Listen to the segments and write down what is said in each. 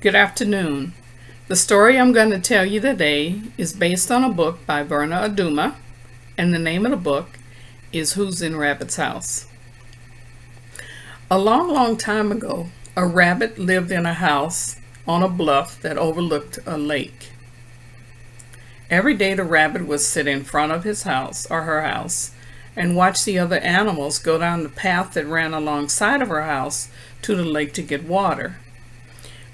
Good afternoon. The story I'm going to tell you today is based on a book by Verna Aduma, and the name of the book is Who's in Rabbit's House? A long time ago, a rabbit lived in a house on a bluff that overlooked a lake. Every day the rabbit would sit in front of his house or her house and watch the other animals go down the path that ran alongside of her house to the lake to get water.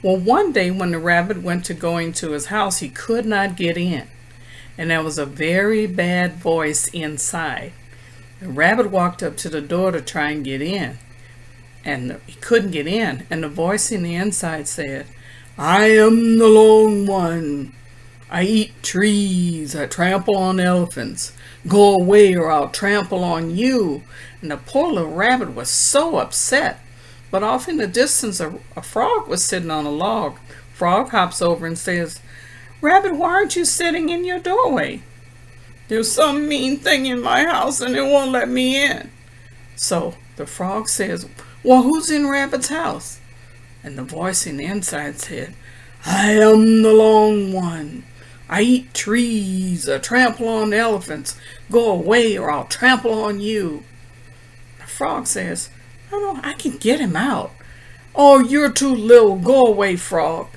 Well, one day when the rabbit went to go into his house, he could not get in, and there was a very bad voice inside. The rabbit walked up to the door to try and get in, and he couldn't get in, and the voice in the inside said, "I am the lone one. I eat trees, I trample on elephants. Go away or I'll trample on you." And the poor little rabbit was so upset. But off in the distance, a frog was sitting on a log. Frog hops over and says, "Rabbit, why aren't you sitting in your doorway?" "There's some mean thing in my house and it won't let me in." So the frog says, "Well, who's in Rabbit's house?" And the voice in the inside said, "I am the lone one. I eat trees, I trample on elephants. Go away or I'll trample on you." The frog says, "Oh, I can get him out." "Oh, you're too little. Go away, frog."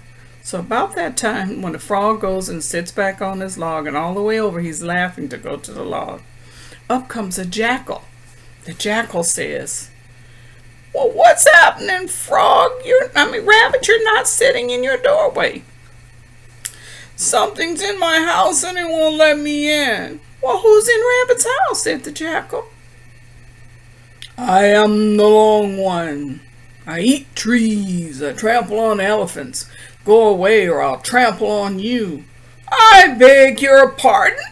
So about that time, when the frog goes and sits back on his log, and all the way over he's laughing to go to the log, up comes a jackal. The jackal says, "Well, what's happening, frog? Rabbit, you're not sitting in your doorway." "Something's in my house and it won't let me in." "Well, who's in Rabbit's house?" said the jackal. "I am the lone one. I eat trees, I trample on elephants. Go away or I'll trample on you." "I beg your pardon,"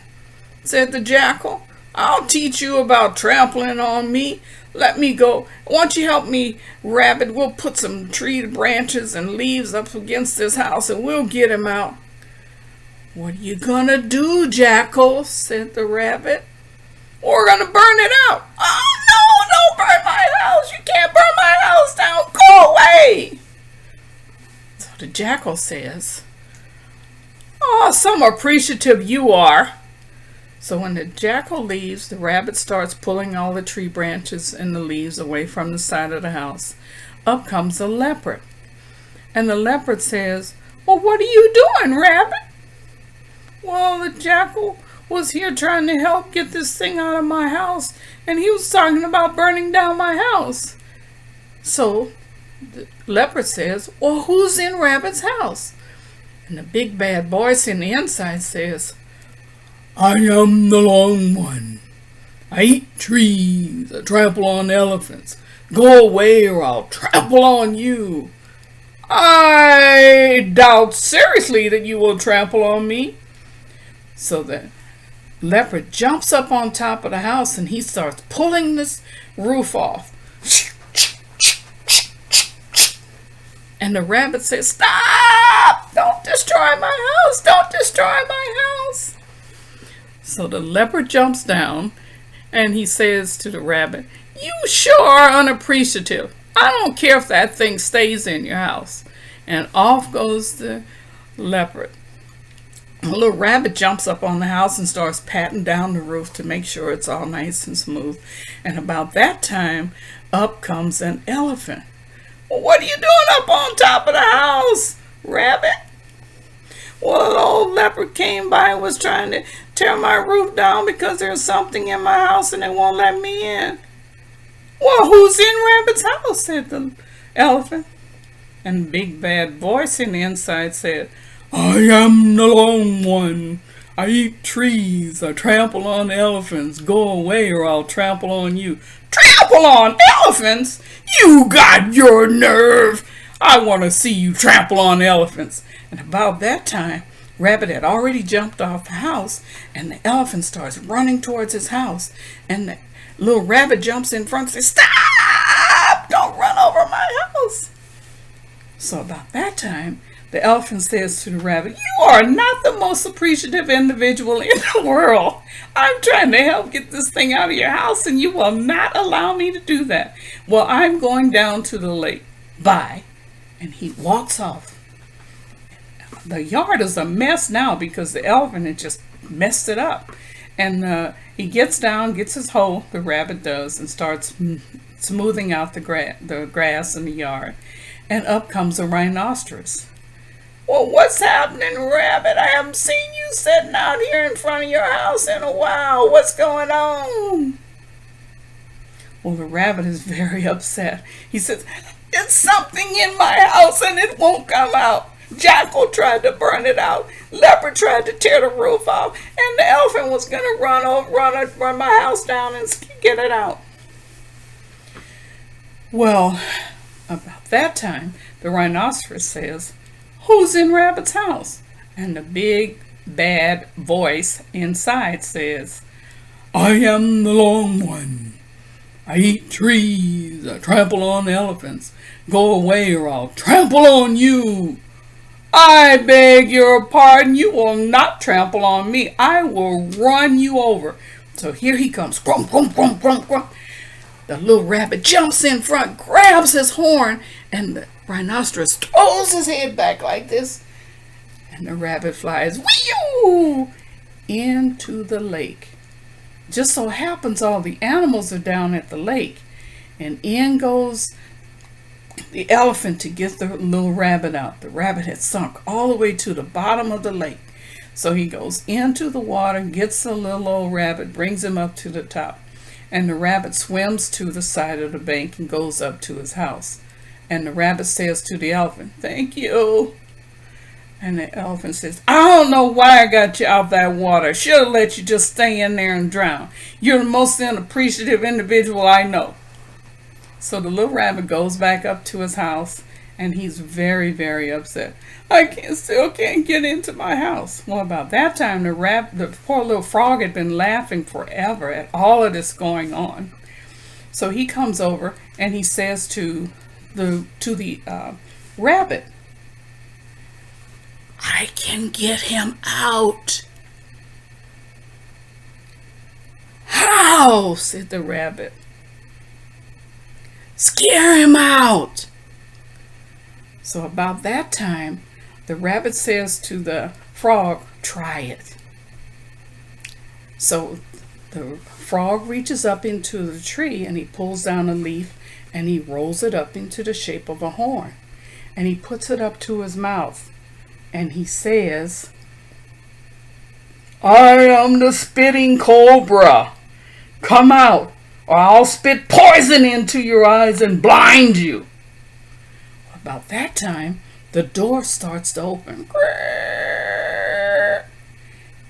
said the jackal. "I'll teach you about trampling on me. Let me go. Won't you help me, Rabbit? We'll put some tree branches and leaves up against this house and we'll get him out." "What are you gonna do, jackal?" said the rabbit. "We're gonna burn it out." "Oh, no, don't burn my house. You can't burn my house down. Go away." So the jackal says, "Oh, some appreciative you are." So when the jackal leaves, the rabbit starts pulling all the tree branches and the leaves away from the side of the house. Up comes the leopard. And the leopard says, "Well, what are you doing, rabbit?" "Well, the jackal was here trying to help get this thing out of my house, and he was talking about burning down my house." So the leopard says, "Well, who's in Rabbit's house?" And the big bad voice in the inside says, "I am the lone one. I eat trees, I trample on elephants. Go away or I'll trample on you." "I doubt seriously that you will trample on me." So the leopard jumps up on top of the house and he starts pulling this roof off. And the rabbit says, "Stop! Don't destroy my house! Don't destroy my house!" So the leopard jumps down and he says to the rabbit, "You sure are unappreciative. I don't care if that thing stays in your house." And off goes the leopard. A little rabbit jumps up on the house and starts patting down the roof to make sure it's all nice and smooth. And about that time, up comes an elephant. "Well, what are you doing up on top of the house, rabbit?" "Well, the old leopard came by and was trying to tear my roof down because there's something in my house and it won't let me in." "Well, who's in Rabbit's house?" said the elephant. And the big bad voice in the inside said, "I am the lone one. I eat trees, I trample on elephants. Go away or I'll trample on you." "Trample on elephants? You got your nerve. I want to see you trample on elephants." And about that time, Rabbit had already jumped off the house, and the elephant starts running towards his house. And the little rabbit jumps in front and says, "Stop! Don't run over my house." So about that time, the elephant says to the rabbit, "You are not the most appreciative individual in the world. I'm trying to help get this thing out of your house and you will not allow me to do that. Well, I'm going down to the lake. Bye." And he walks off. the yard is a mess now because the elephant had just messed it up. And he gets down, gets his hoe, the rabbit does, and starts smoothing out the grass in the yard. And up comes a rhinoceros. Well, what's happening, Rabbit? I haven't seen you sitting out here in front of your house in a while. What's going on? Well, the rabbit is very upset. He says, it's something in my house and it won't come out. Jackal tried to burn it out. Leopard tried to tear the roof off. And the elephant was going to run my house down and get it out. Well, about that time, the rhinoceros says, who's in Rabbit's house? And the big bad voice inside says, I am the long one. I eat trees. I trample on elephants. Go away or I'll trample on you. I beg your pardon. You will not trample on me. I will run you over. So here he comes. Grump, grump, grump, grump, grump. The little rabbit jumps in front, grabs his horn, and the rhinoceros throws his head back like this. And the rabbit flies whee-oo, into the lake. Just so happens all the animals are down at the lake. And in goes the elephant to get the little rabbit out. The rabbit had sunk all the way to the bottom of the lake. So he goes into the water, gets the little old rabbit, brings him up to the top. And the rabbit swims to the side of the bank and goes up to his house. And the rabbit says to the elephant, thank you. And the elephant says, I don't know why I got you out that water. Should have let you just stay in there and drown. You're the most unappreciative individual I know. So the little rabbit goes back up to his house and he's very, very upset. Still can't get into my house. Well, about that time, the poor little frog had been laughing forever at all of this going on. So he comes over and he says to the rabbit, I can get him out. How? Said the rabbit. Scare him out. So about that time, the rabbit says to the frog, try it. So the frog reaches up into the tree and he pulls down a leaf and he rolls it up into the shape of a horn. And he puts it up to his mouth and he says, I am the spitting cobra. Come out or I'll spit poison into your eyes and blind you. About that time, the door starts to open.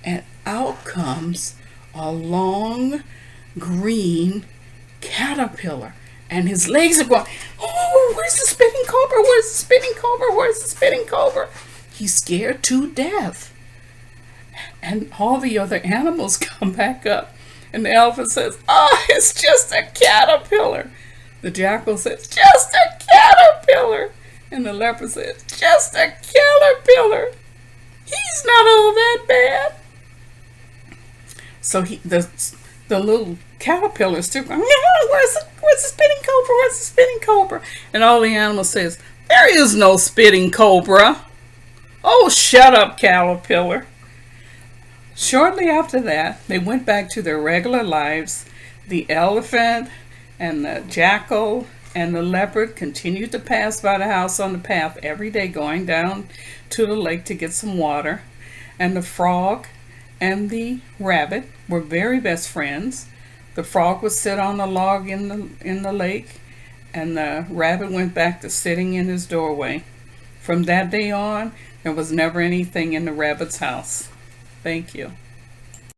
And out comes a long green caterpillar. And his legs are going, oh, where's the spitting cobra? Where's the spitting cobra? Where's the spitting cobra? He's scared to death. And all the other animals come back up. And the elephant says, oh, it's just a caterpillar. The jackal says, just a caterpillar. And the leopard says, just a caterpillar. He's not all that bad. So the little caterpillar is still going, yeah, where's the spitting cobra? Where's the spitting cobra? And all the animals says, there is no spitting cobra. Oh, shut up, caterpillar. Shortly after that, they went back to their regular lives. The elephant and the jackal and the leopard continued to pass by the house on the path every day, going down to the lake to get some water. And the frog and the rabbit were very best friends. The frog would sit on the log in the lake, and the rabbit went back to sitting in his doorway. From that day on, there was never anything in the rabbit's house. Thank you.